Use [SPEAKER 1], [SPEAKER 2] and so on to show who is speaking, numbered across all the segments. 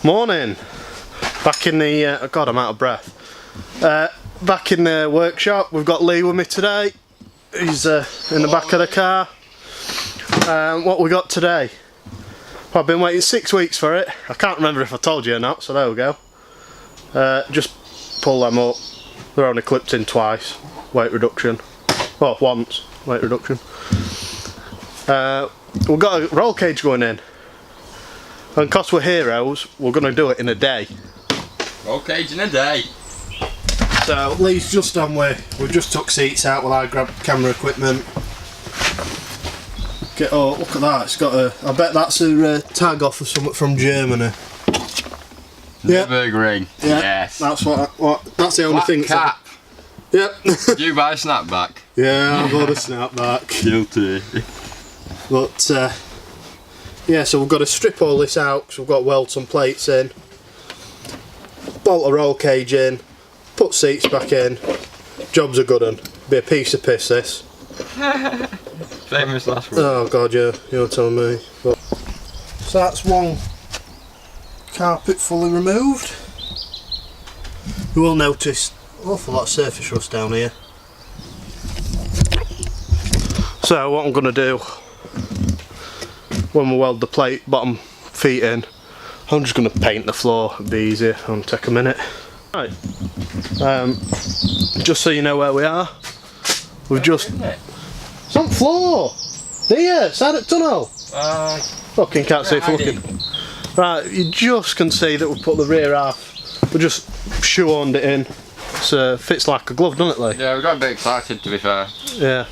[SPEAKER 1] Morning. Back in the God, I'm out of breath. Back in the workshop. We've got Lee with me today. He's in the back of the car. What we got today? Well, I've been waiting 6 weeks for it. I can't remember if I told you or not, so there we go. Just pull them up. They're only clipped in twice. Weight reduction. Well, once. Weight reduction. We've got a roll cage going in. And because we're heroes, we're going to do it in a day.
[SPEAKER 2] Roll cage in a day.
[SPEAKER 1] So Lee's just on way. We've just took seats out while I grabbed camera equipment. Oh, look at that! It's got a. I bet that's a tag off of something from Germany.
[SPEAKER 2] Yeah. Burgering.
[SPEAKER 1] Yeah.
[SPEAKER 2] Yes.
[SPEAKER 1] That's what. That's the only
[SPEAKER 2] Black
[SPEAKER 1] thing.
[SPEAKER 2] Cap.
[SPEAKER 1] Yep.
[SPEAKER 2] Did you buy a snapback?
[SPEAKER 1] Yeah, I bought a snapback.
[SPEAKER 2] Guilty.
[SPEAKER 1] But yeah, so we've got to strip all this out because we've got to weld some plates in, bolt a roll cage in, put seats back in. Job's a good one. Be a piece of piss this.
[SPEAKER 2] Famous last word.
[SPEAKER 1] Oh god, yeah, you're telling me. But, so that's one carpet fully removed. You will notice an awful lot of surface rust down here. So what I'm going to do when we weld the plate bottom feet in, I'm just going to paint the floor. It'll be easier. It'll take a minute. Right. Just so you know where we are, we've just. It's on floor. There, side of tunnel. Fucking can't see for looking. Right, you just can see that we've put the rear half. We just shoehorned it in. So it fits like a glove, doesn't it, Lee?
[SPEAKER 2] Yeah, we got a bit excited to be fair.
[SPEAKER 1] Yeah.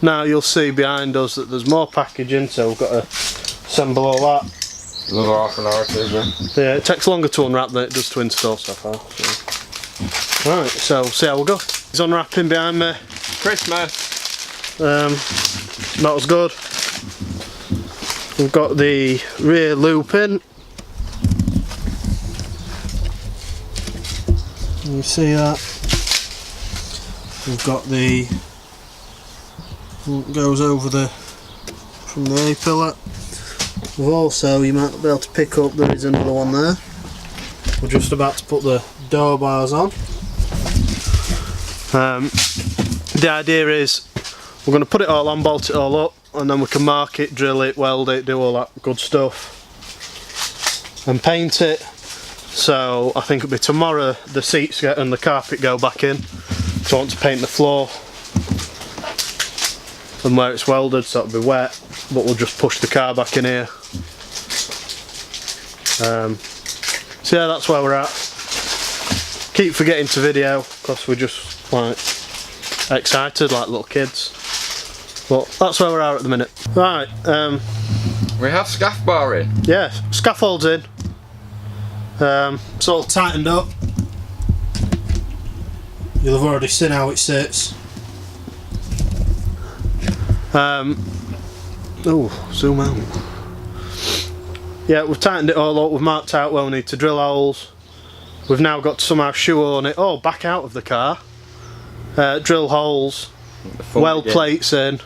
[SPEAKER 1] Now you'll see behind us that there's more packaging, so we've got to assemble all that.
[SPEAKER 2] Another half an hour, too.
[SPEAKER 1] Yeah, it takes longer to unwrap than it does to install so far. So. Right, so see how we go. He's unwrapping behind me.
[SPEAKER 2] Christmas.
[SPEAKER 1] Not as good. We've got the rear loop in. Can you see that? We've got the goes over the from the A-pillar. We've also, you might be able to pick up, there is another one there. We're just about to put the door bars on. The idea is we're going to put it all on, bolt it all up, and then we can mark it, drill it, weld it, do all that good stuff and paint it. So I think it'll be tomorrow the seats get and the carpet go back in. So I want to paint the floor and where it's welded, so it'll be wet, but we'll just push the car back in here. So yeah, that's where we're at. Keep forgetting to video because we're just like excited like little kids, but that's where we are at the minute. Right,
[SPEAKER 2] we have scaff bar in.
[SPEAKER 1] Yeah, scaffold's in. It's all tightened up. You'll have already seen how it sits. Oh, zoom out. Yeah, we've tightened it all up, we've marked out where we need to drill holes. We've now got to somehow shoehorn it, back out of the car. Drill holes, weld plates in,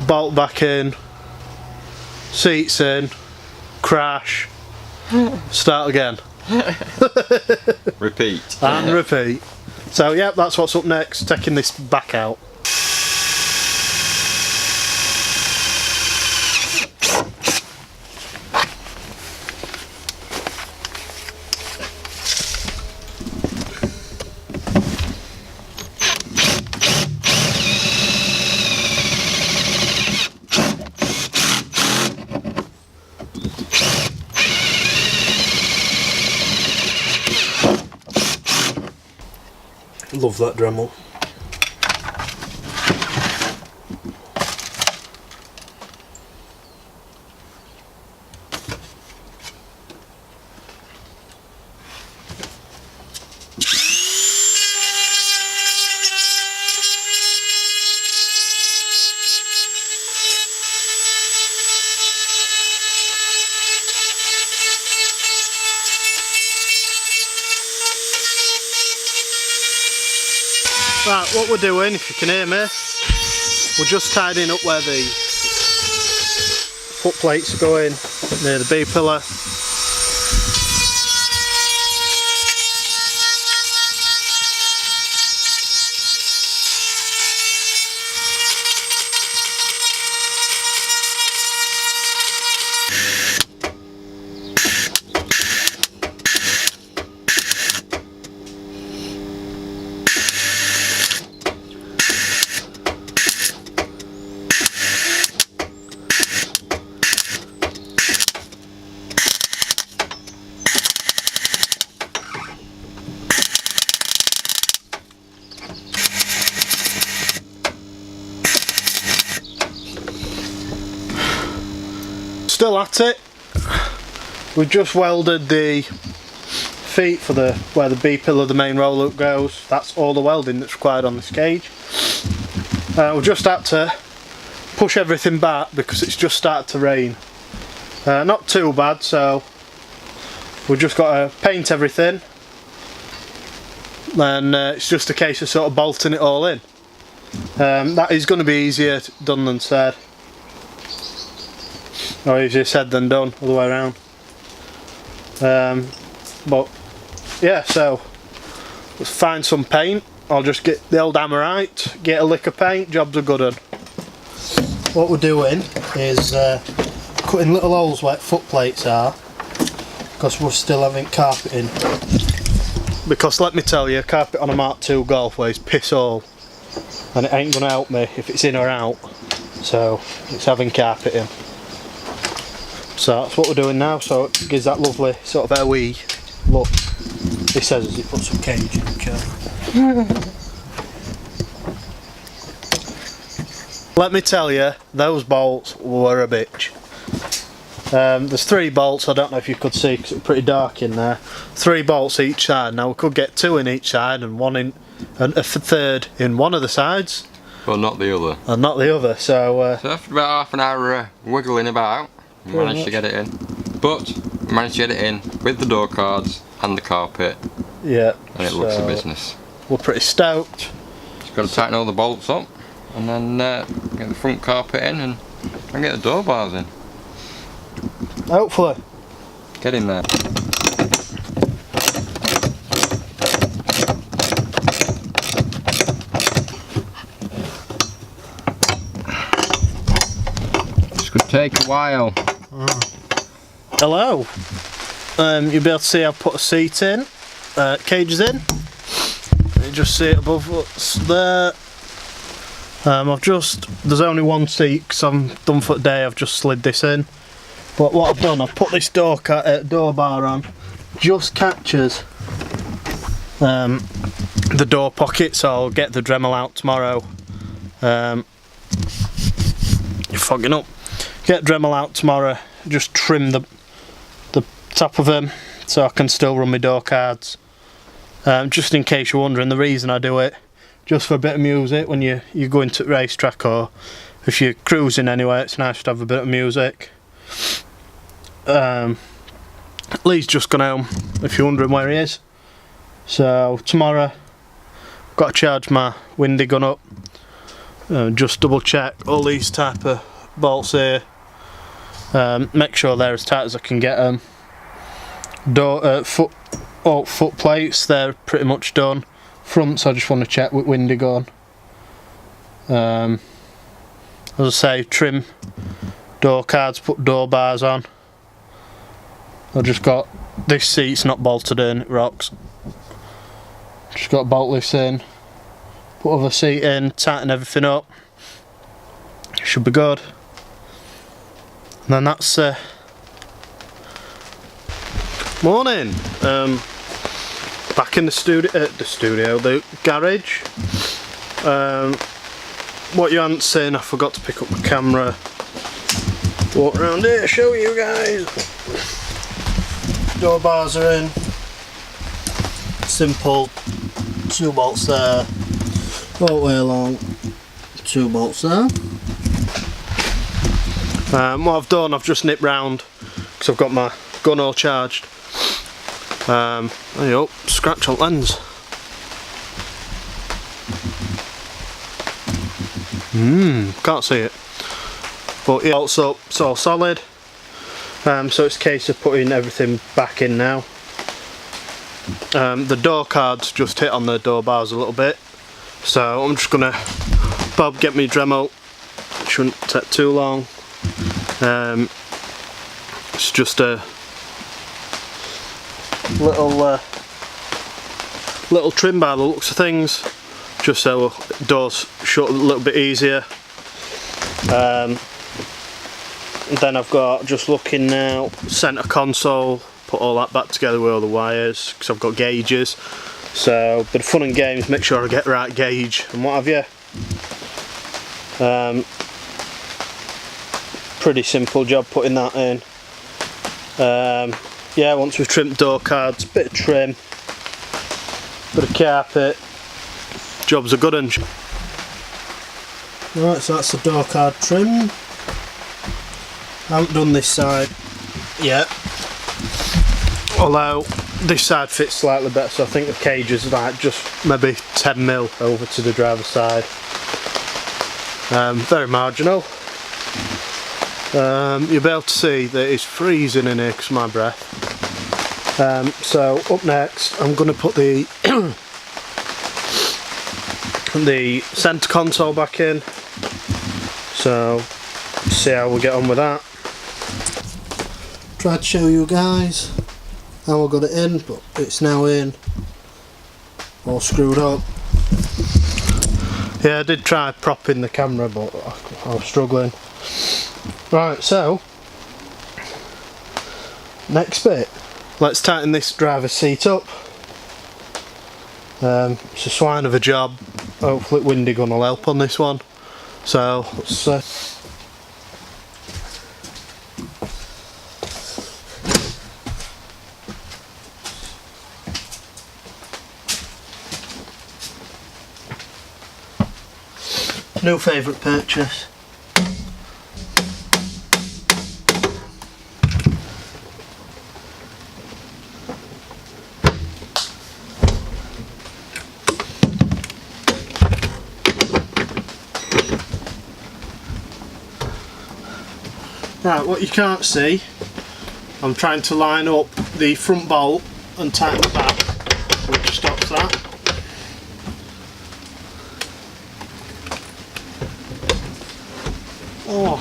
[SPEAKER 1] bolt back in, seats in, crash, start again.
[SPEAKER 2] Repeat.
[SPEAKER 1] And repeat. So yeah, that's what's up next, taking this back out. Love that Dremel. Right, what we're doing, if you can hear me, we're just tidying up where the foot plates are going, near the B-pillar. Still at it. We've just welded the feet for where the B-pillar, the main roll loop goes. That's all the welding that's required on this cage. We've just had to push everything back because it's just started to rain. Not too bad, so we've just got to paint everything, and it's just a case of sort of bolting it all in. That is going to be easier done than said. Or easier said than done, all the way around. But yeah, so let's find some paint. I'll just get the old Amorite, get a lick of paint, jobs are good on. What we're doing is cutting little holes where foot plates are, because we're still having carpeting. Because let me tell you, carpet on a Mark II Golf weighs piss all, and it ain't gonna help me if it's in or out, so it's having carpeting. So that's what we're doing now, so it gives that lovely sort of airy look. He says as he puts some cage in the car. Let me tell you, those bolts were a bitch. There's 3 bolts, I don't know if you could see because it's pretty dark in there. 3 bolts each side. Now we could get 2 in each side and a third in one of the sides.
[SPEAKER 2] But not the other.
[SPEAKER 1] And not the other, so...
[SPEAKER 2] so after about half an hour wiggling about, we managed to get it in. But we managed to get it in with the door cards and the carpet.
[SPEAKER 1] Yeah.
[SPEAKER 2] And it looks a business.
[SPEAKER 1] We're pretty stoked.
[SPEAKER 2] Just got to tighten all the bolts up and then get the front carpet in and get the door bars in.
[SPEAKER 1] Hopefully.
[SPEAKER 2] Get in there. This could take a while.
[SPEAKER 1] Hello. You'll be able to see I've put a seat in, cages in. You just see it above what's there. There's only one seat because I'm done for the day, I've just slid this in. But what I've done, I've put this door bar on, just catches the door pocket, so I'll get the Dremel out tomorrow. You're fogging up. Get Dremel out tomorrow, just trim the top of them so I can still run my door cards. Just in case you're wondering, the reason I do it, just for a bit of music when you go into the racetrack, or if you're cruising anywhere, it's nice to have a bit of music. Lee's just gone home, if you're wondering where he is. So tomorrow, I've got to charge my windy gun up, just double check all these type of bolts here, make sure they're as tight as I can get them. Foot plates, they're pretty much done. Fronts I just want to check with windy gun. As I say, trim door cards, put door bars on. I've just got this seat's not bolted in, it rocks. Just got to bolt this in, put other seat in, tighten everything up. Should be good. And then that's morning. Back in the garage. What you hadn't seen, I forgot to pick up my camera. Walk around here, show you guys. Door bars are in. Simple 2 bolts there. All the way along. 2 bolts there. What I've done, I've just nipped round because I've got my gun all charged. There you go, scratch on lens. Can't see it. But yeah, also it's all solid. So it's a case of putting everything back in now. The door cards just hit on the door bars a little bit, so I'm just gonna get me Dremel. It shouldn't take too long. It's just a little trim by the looks of things, just so doors shut a little bit easier. Then I've got, just looking now, centre console, put all that back together with all the wires, because I've got gauges. So, bit of fun and games, make sure I get the right gauge and what have you. Pretty simple job putting that in. Yeah, once we've trimmed door cards, bit of trim, bit of carpet, job's a good one. Right, so that's the door card trim. I haven't done this side yet, although this side fits slightly better, so I think the cage is like just maybe 10mm over to the driver's side. Very marginal. You'll be able to see that it's freezing in here because of my breath. So up next I'm going to put the the centre console back in, so see how we get on with that. Tried to show you guys how I got it in, but it's now in, all screwed up. Yeah, I did try propping the camera, but I was struggling. Right, so next bit, let's tighten this driver's seat up. It's a swine of a job. Hopefully windy gun will help on this one. So let's new favourite purchase. Right, what you can't see, I'm trying to line up the front bolt and tighten the back, which stops that. Oh.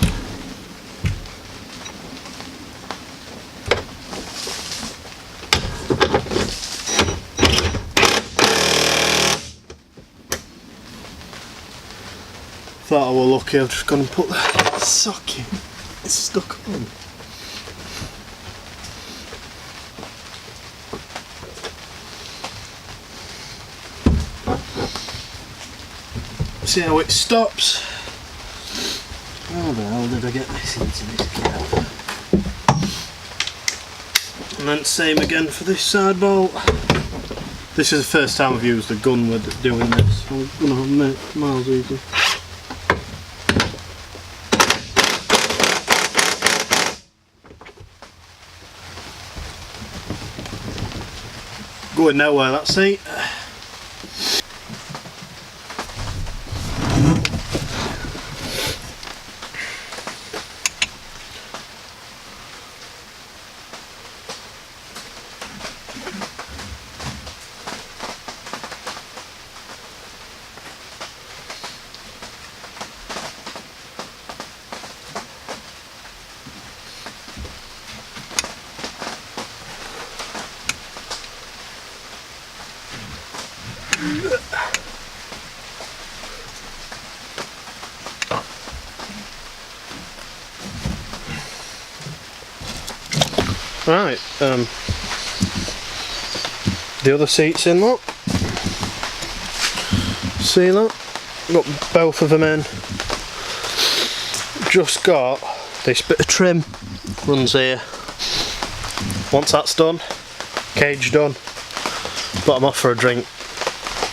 [SPEAKER 1] Thought I were lucky, I've just gone and put the socket. It's stuck on. See how it stops. How the hell did I get this into this cab? And then same again for this side bolt. This is the first time I've used a gun with doing this. I'm gonna have miles easier. Going nowhere, that seat. Right, the other seat's in, look. See that? Got both of them in. Just got this bit of trim, runs here. Once that's done, cage done, but I'm off for a drink.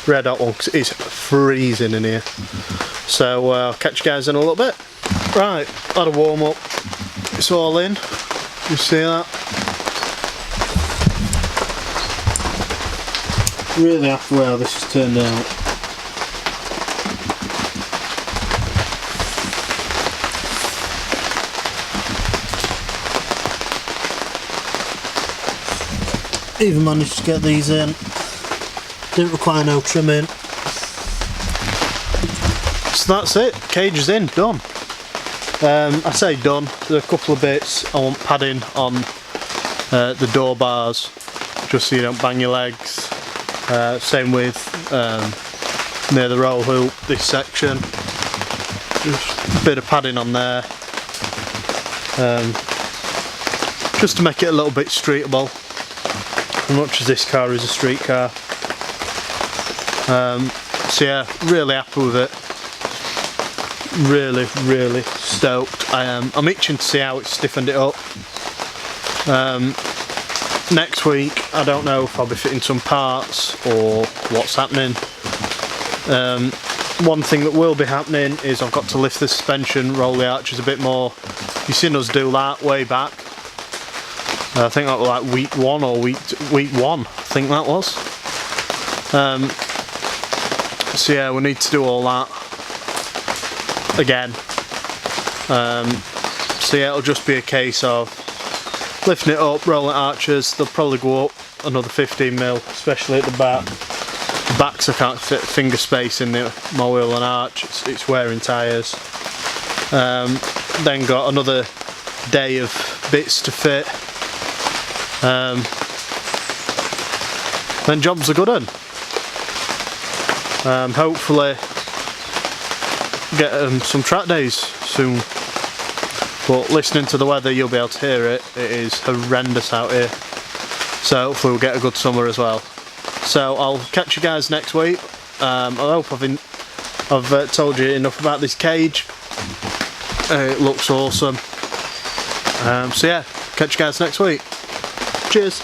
[SPEAKER 1] Red hot one, because it is freezing in here. So I'll catch you guys in a little bit. Right, had a warm up. It's all in. You see that? Really happy how this has turned out. even managed to get these in. Didn't require no trimming. So that's it, cage is in, done. I say done, there's a couple of bits I want padding on the door bars, just so you don't bang your legs. Same with near the roll hoop, this section. Just a bit of padding on there. Just to make it a little bit streetable, as much as this car is a street car. So yeah, really happy with it. Really stoked I am. I'm itching to see how it's stiffened it up. Next week I don't know if I'll be fitting some parts or what's happening. One thing that will be happening is I've got to lift the suspension, roll the arches a bit more. You've seen us do that way back. I think that was like week 1 or week 1, I think that was. So yeah, we need to do all that again. So yeah, it'll just be a case of lifting it up, rolling arches. They'll probably go up another 15mm, especially at the back. The backs I can't fit finger space in my wheel and arch, it's wearing tyres. Then got another day of bits to fit. Then job's a good one. Hopefully get some track days soon. But listening to the weather, you'll be able to hear it. It is horrendous out here. So hopefully we'll get a good summer as well. So I'll catch you guys next week. I hope I've told you enough about this cage. It looks awesome. So yeah, catch you guys next week. Cheers.